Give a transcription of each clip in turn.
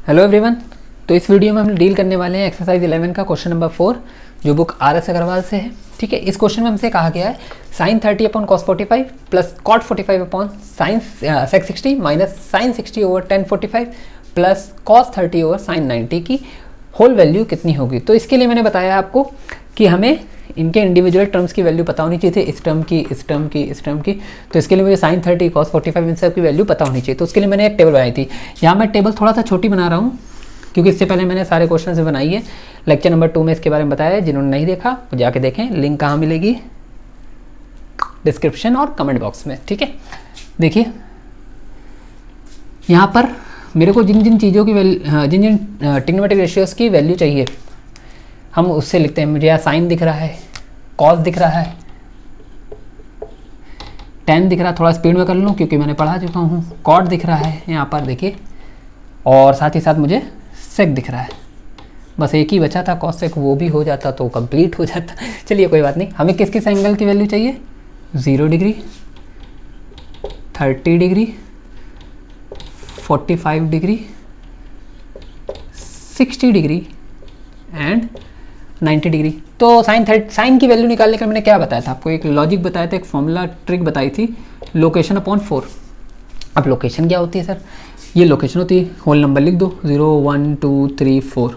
Hello everyone. तो इस video में हम डील करने वाले हैं एक्सरसाइज 11 का क्वेश्चन नंबर 4 जो बुक RS अग्रवाल से है। ठीक है, इस क्वेश्चन में हमसे कहा गया है sin 30 upon cos 45 plus cot 45 upon sin sec 60 minus sin 60 over tan 45 plus cos 30 over sin 90 की होल वैल्यू कितनी होगी। तो इसके लिए मैंने बताया आपको कि हमें इनके इंडिविजुअल टर्म्स की वैल्यू पता होनी चाहिए थी, इस टर्म की, इस टर्म की, इस टर्म की। तो इसके लिए मुझे sin 30 cos 45 इन सब की वैल्यू पता होनी चाहिए। तो उसके लिए मैंने एक टेबल बनाई थी। यहाँ मैं टेबल थोड़ा सा छोटी बना रहा हूँ क्योंकि इससे पहले मैंने सारे क्वेश्चन से बनाई है। लेक्चर नंबर 2 में इसके बारे में बताया है, जिन्होंने नहीं देखा वो जाके देखें। लिंक कहाँ मिलेगी? डिस्क्रिप्शन और कमेंट बॉक्स में। ठीक है, देखिए यहाँ पर मेरे को जिन जिन चीज़ों की जिन ट्रिग्नोमेट्रिक रेशियोज़ की वैल्यू चाहिए हम उससे लिखते हैं। मुझे यहाँ साइन दिख रहा है, कॉस दिख रहा है, tan दिख रहा है, थोड़ा स्पीड में कर लूँ क्योंकि मैंने पढ़ा चुका हूँ। कॉट दिख रहा है यहाँ पर देखिए, और साथ ही साथ मुझे सेक दिख रहा है। बस एक ही बचा था कॉस सेक, वो भी हो जाता तो कंप्लीट हो जाता। चलिए कोई बात नहीं। हमें किस किस एंगल की वैल्यू चाहिए? 0 degree, 30 degree, 45 degree, 60 degree and 90 degree. तो साइन की वैल्यू निकालने का मैंने क्या बताया था आपको? एक लॉजिक बताया था, एक फॉर्मूला ट्रिक बताई थी, लोकेशन अपॉन 4। अब लोकेशन क्या होती है सर? ये लोकेशन होती है, होल नंबर लिख दो 0 1 2 3 4।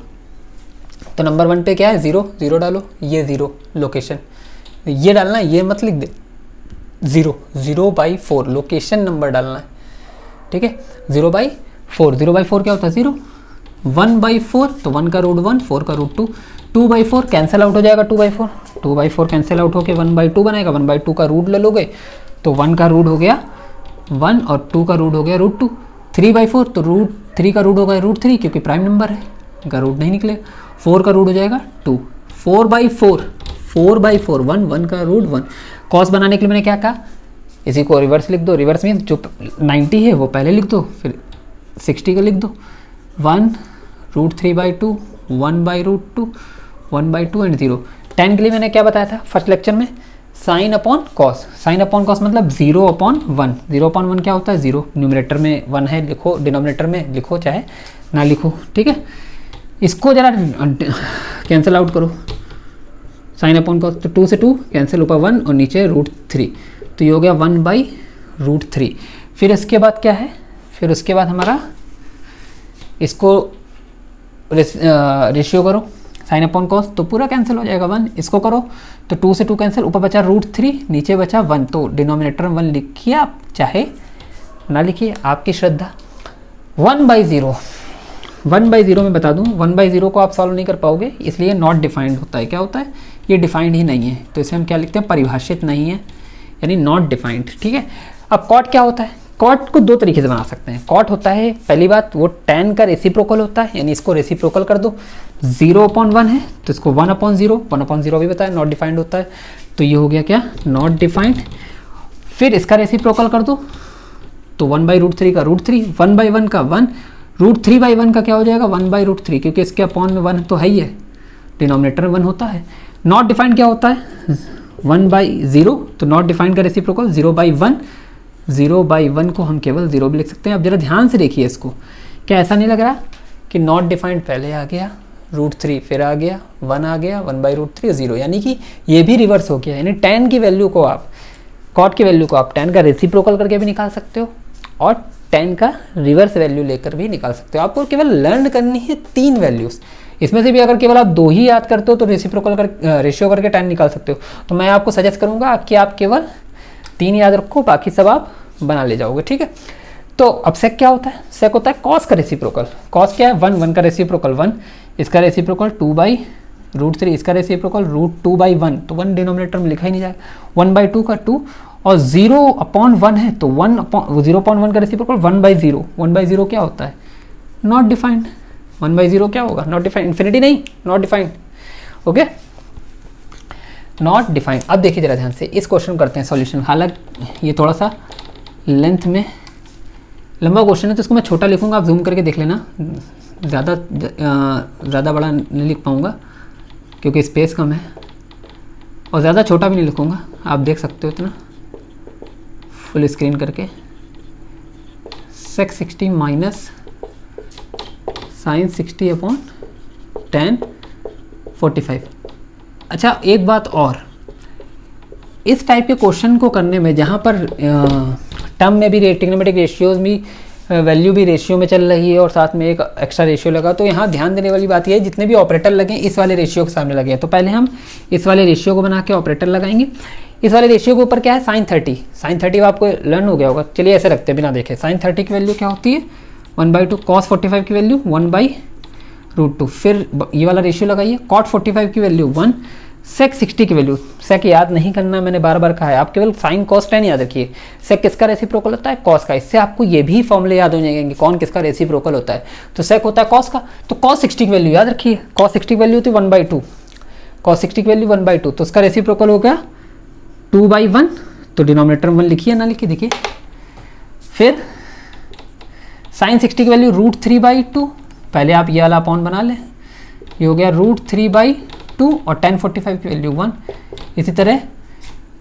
तो नंबर 1 पे क्या है? 0, 0 डालो, ये 0 लोकेशन, ये डालना है, ये मत लिख दे 0, 0/4 लोकेशन नंबर डालना है। ठीक है, 0/4, 0/4 क्या होता है? 0, 1/4 तो 1 का रूट 1, 4 का रूट 2, 2/4 कैंसिल आउट हो जाएगा, 2/4, 2/4 कैंसिल आउट होकर 1/2 बनेगा, 1/2 का रूट ले लोगे तो 1 का रूट हो गया 1 और 2 का रूट हो गया रूट 2। 3/4 तो रूट 3 का रूट हो गया रूट 3 क्योंकि प्राइम नंबर है, इनका रूट नहीं निकलेगा। 4 का रूट हो जाएगा 2, 4/4, 4/4 1 का रूट 1। कॉस बनाने के लिए मैंने क्या कहा? इसी को रिवर्स लिख दो। रिवर्स मीन्स जो 90 है वो पहले लिख दो, फिर 60 का लिख दो। 1 √3/2, 1/√2, 1/2 एंड 0। tan के लिए मैंने क्या बताया था फर्स्ट लेक्चर में? Sine upon cos. Sine upon cos मतलब 0/1। 0/1 क्या होता है? 0। न्यूमरेटर में 1 है, लिखो, डिनोमिनेटर में लिखो चाहे ना लिखो। ठीक है, इसको जरा कैंसिल आउट करो। साइन अपॉन कॉस तो 2 से 2 कैंसिल, ऊपर 1 और नीचे √3, तो ये हो गया 1/√3। फिर इसके बाद क्या है? फिर उसके बाद हमारा इसको रेशियो करो, साइन अपॉन कॉस तो पूरा कैंसिल हो जाएगा 1। इसको करो तो 2 से 2 कैंसिल, ऊपर बचा √3, नीचे बचा 1, तो डिनोमिनेटर 1 लिखिए आप, चाहे ना लिखिए, आपकी श्रद्धा। 1/0, 1/0 में बता दूं, 1/0 को आप सॉल्व नहीं कर पाओगे, इसलिए नॉट डिफाइंड होता है। क्या होता है? ये डिफाइंड ही नहीं है, तो इसे हम क्या लिखते हैं? परिभाषित नहीं है, यानी नॉट डिफाइंड। ठीक है, अब कॉट क्या होता है? कॉट को 2 तरीके से बना सकते हैं। कॉट होता है, पहली बात वो tan का रेसिप्रोकल होता है, यानी इसको रेसिप्रोकल कर दो। 0/1 है तो इसको 1/0, 1/0 भी बताया नॉट डिफाइंड होता है, तो ये हो गया क्या? Not defined. फिर इसका रेसिप्रोकल कर दो तो 1/√3 का √3, 1/1 का 1, √3/1 का क्या हो जाएगा? 1/√3, क्योंकि इसके अपॉन में 1 तो है ही है, डिनोमिनेटर 1 होता है। नॉट डिफाइंड क्या होता है? 1/0, तो नॉट डिफाइंड का रेसिप्रोकल 0/1। 0/1 को हम केवल 0 भी लिख सकते हैं। अब जरा ध्यान से देखिए इसको, क्या ऐसा नहीं लग रहा कि नॉट डिफाइंड पहले आ गया, √3 फिर आ गया, 1 आ गया, 1/√3 0, यानी कि ये भी रिवर्स हो गया। यानी tan की वैल्यू को आप, कॉट की वैल्यू को आप tan का रेसिप्रोकल करके भी निकाल सकते हो और tan का रिवर्स वैल्यू लेकर भी निकाल सकते हो। आपको केवल लर्न करनी है 3 वैल्यूज़, इसमें से भी अगर केवल आप 2 ही याद करते हो तो रेसिप्रोकल कर रेशियो करके tan निकाल सकते हो। तो मैं आपको सजेस्ट करूँगा कि आप केवल 3 याद रखो, बाकी सब आप बना ले जाओगे। ठीक है, तो अब सेक क्या होता है? सेक होता है कॉस का रेसिप्रोकल। कॉस क्या है? 1 का रेसिप्रोकल 1, इसका रेसिप्रोकल 2/√3, इसका रेसिप्रोकल √2/1, तो 1 डिनोमिनेटर में लिखा ही नहीं जाएगा। 1/2 का 2 और 0/1 है तो 0/1 का रेसिप्रोकल 1/0। 1/0 क्या होता है? Not defined. 1/0 क्या होगा? नॉट डिफाइंड, इन्फिनिटी नहीं, not defined. Okay, not defined. अब देखिए जरा ध्यान से, इस क्वेश्चन करते हैं सॉल्यूशन। हालांकि ये थोड़ा सा लेंथ में लंबा क्वेश्चन है तो इसको मैं छोटा लिखूंगा, आप जूम करके देख लेना। ज़्यादा बड़ा नहीं लिख पाऊंगा क्योंकि स्पेस कम है, और ज़्यादा छोटा भी नहीं लिखूंगा, आप देख सकते हो इतना फुल स्क्रीन करके। sec 60 minus sine 60/10/45। अच्छा एक बात और, इस टाइप के क्वेश्चन को करने में जहाँ पर टर्म में भी ट्रिग्नोमेट्रिक रेशियोज भी वैल्यू भी रेशियो में चल रही है और साथ में एक एक्स्ट्रा रेशियो लगा, तो यहाँ ध्यान देने वाली बात यह है जितने भी ऑपरेटर लगे इस वाले रेशियो के सामने लगे हैं। तो पहले हम इस वाले रेशियो को बना के ऑपरेटर लगाएंगे। इस वाले रेशियो के ऊपर क्या है, साइन 30। साइन 30 आपको लर्न हो गया होगा, चलिए ऐसे रखते हैं बिना देखे। साइन 30 की वैल्यू क्या होती है 1/2, कॉस 45 की वैल्यू 1/√2। फिर ये वाला रेशियो लगाइए, कॉट 45 की वैल्यू 1, सेक 60 की वैल्यू, सेक याद नहीं करना, मैंने बार बार कहा है, आप केवल साइन कॉस टेन याद रखिए। सेक किसका रेसिप्रोकल होता है, कॉस का। इससे आपको ये भी फॉर्मूले याद हो जाएंगे कौन किसका रेसिप्रोकल होता है। तो सेक होता है कॉस का, तो कॉस 60 की वैल्यू याद रखिए, कॉस 60 की वैल्यू थी 1/2, कॉस 60 की वैल्यू 1/2, तो उसका रेसिप्रोकल हो गया 2/1, तो डिनोमिनेटर 1 लिखिए ना लिखिए, देखिए। फिर साइन 60 की वैल्यू √3/2, पहले आप ये वाला अपॉन बना लें, ये हो गया √3/2 और tan 45 की वैल्यू 1। इसी तरह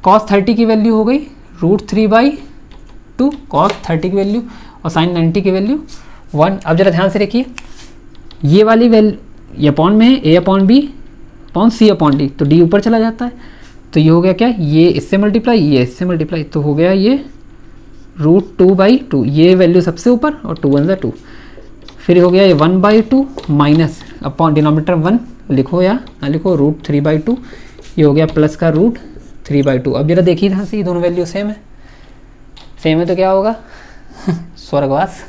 cos 30 की वैल्यू हो गई √3/2 cos 30 की वैल्यू और sin 90 की वैल्यू 1। अब जरा ध्यान से देखिए, ये वाली वैल्यू ये अपॉन में है, A/B/C/D, तो D ऊपर चला जाता है, तो ये हो गया क्या, ये इससे मल्टीप्लाई, ये इससे मल्टीप्लाई, तो हो गया ये √2/2, ये वैल्यू सबसे ऊपर और 2 1 2। फिर हो गया ये 1/2 माइनस अपॉन डिनोमिनेटर 1 लिखो या ना लिखो √3/2, ये हो गया प्लस का √3/2। अब जरा देखिए ध्यान से, ये दोनों वैल्यू सेम है, सेम है तो क्या होगा स्वर्गवास,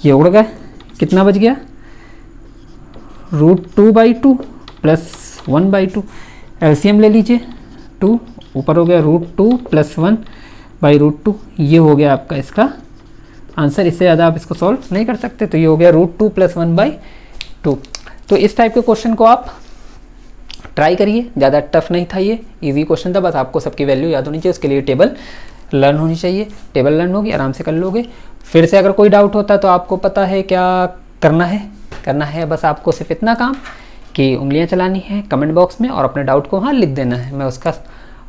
ये उड़ गए, कितना बच गया √2/2 प्लस 1/2। एलसीएम ले लीजिए, 2 ऊपर हो गया √2 प्लस 1/√2, ये हो गया आपका इसका आंसर। इससे ज़्यादा आप इसको सॉल्व नहीं कर सकते, तो ये हो गया √2 प्लस 1/2। तो इस टाइप के क्वेश्चन को आप ट्राई करिए, ज़्यादा टफ नहीं था, ये इजी क्वेश्चन था, बस आपको सबकी वैल्यू याद होनी चाहिए, उसके लिए टेबल लर्न होनी चाहिए। टेबल लर्न होगी आराम से कर लोगे। फिर से अगर कोई डाउट होता है तो आपको पता है क्या करना है बस आपको सिर्फ इतना काम कि उंगलियां चलानी है कमेंट बॉक्स में और अपने डाउट को वहाँ लिख देना है, मैं उसका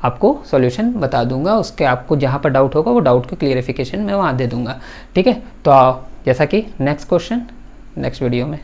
आपको सॉल्यूशन बता दूंगा, उसके आपको जहाँ पर डाउट होगा वो डाउट को क्लियरिफिकेशन मैं वहाँ दे दूंगा, ठीक है। तो जैसा कि नेक्स्ट क्वेश्चन नेक्स्ट वीडियो में।